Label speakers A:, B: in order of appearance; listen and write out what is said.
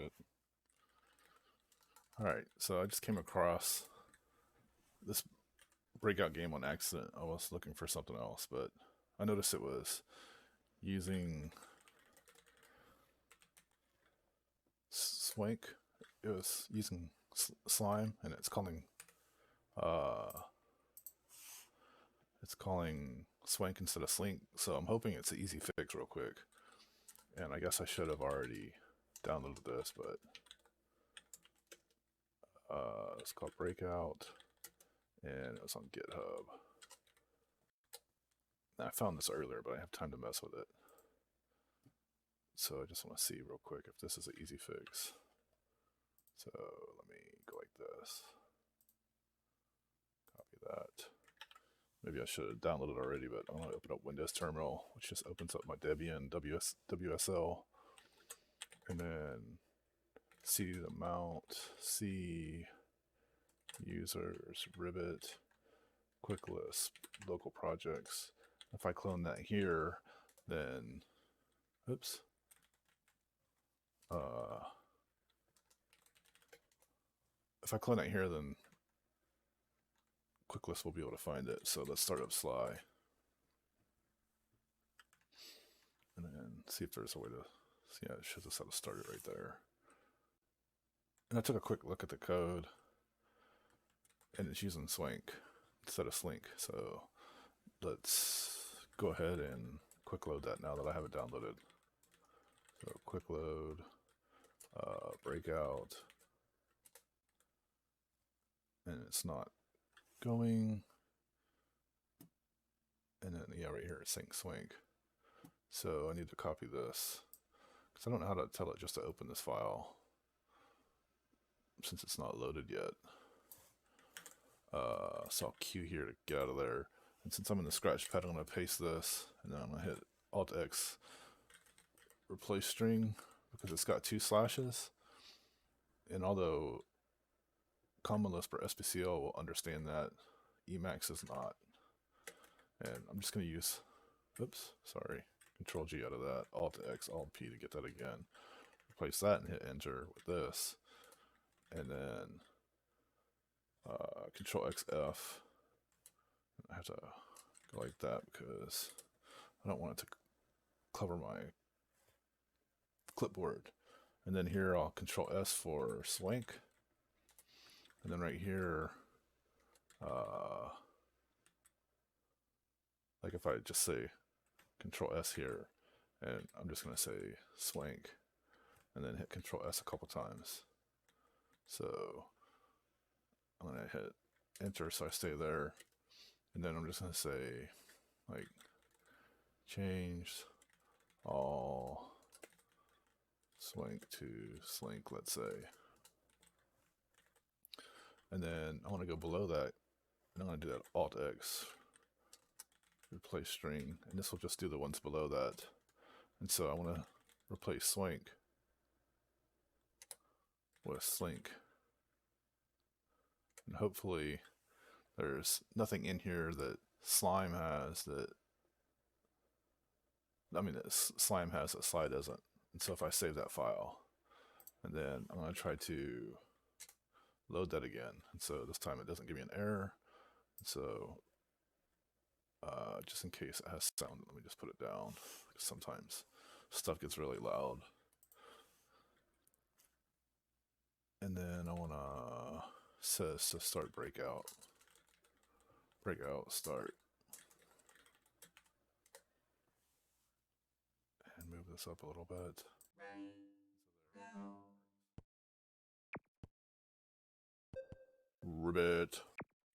A: it. Alright, so I just came across this breakout game on accident. I was looking for something else, but I noticed it was using SWANK. It was using slime, and it's calling SWANK instead of slynk. So I'm hoping it's an easy fix real quick. And I guess I should have already downloaded this, but it's called Breakout, and it was on GitHub. Now, I found this earlier, but I have time to mess with it. So I just want to see real quick if this is an easy fix. So let me go like this. Copy that. Maybe I should have downloaded it already, but I'm going to open up Windows Terminal, which just opens up my Debian WSL. And then C the mount, C users, ribbit, quicklisp, local projects. If I clone that here, then, oops. If I clone it here, then quicklisp will be able to find it. So let's start up Sly. And then see if there's a way to, yeah, it shows us how to start it right there. And I took a quick look at the code, and it's using SWANK instead of slynk. So let's go ahead and quick load that now that I have it downloaded. So quick load, breakout, and it's not going. And then, yeah, right here, sync SWANK. So I need to copy this because I don't know how to tell it just to open this file since it's not loaded yet. So I'll Q here to get out of there. And since I'm in the scratch pad, I'm going to paste this, and then I'm going to hit Alt-X, replace string, because it's got 2 slashes. And although Common Lisp or SPCL will understand that, Emacs is not. And I'm just going to use, oops, sorry, Control G out of that, Alt-X, Alt-P to get that again. Replace that and hit Enter with this. And then Control XF. I have to go like that because I don't want it to cover my clipboard. And then here I'll Control S for SWANK. And then right here, like if I just say Control S here, and I'm just going to say SWANK, and then hit Control S a couple times. So I'm going to hit Enter so I stay there. And then I'm just going to say, like, change all SWANK to slynk, let's say. And then I want to go below that, and I'm going to do that Alt-X, replace string, and this will just do the ones below that. And so I want to replace SWANK with slynk. And hopefully there's nothing in here that Slime has that, I mean, that Slime has that Sly doesn't. And so if I save that file, and then I'm going to try to load that again. And so this time it doesn't give me an error. And so just in case it has sound, let me just put it down. Sometimes stuff gets really loud. And then I want to says to start breakout. Breakout start. And move this up a little bit. Ribbit.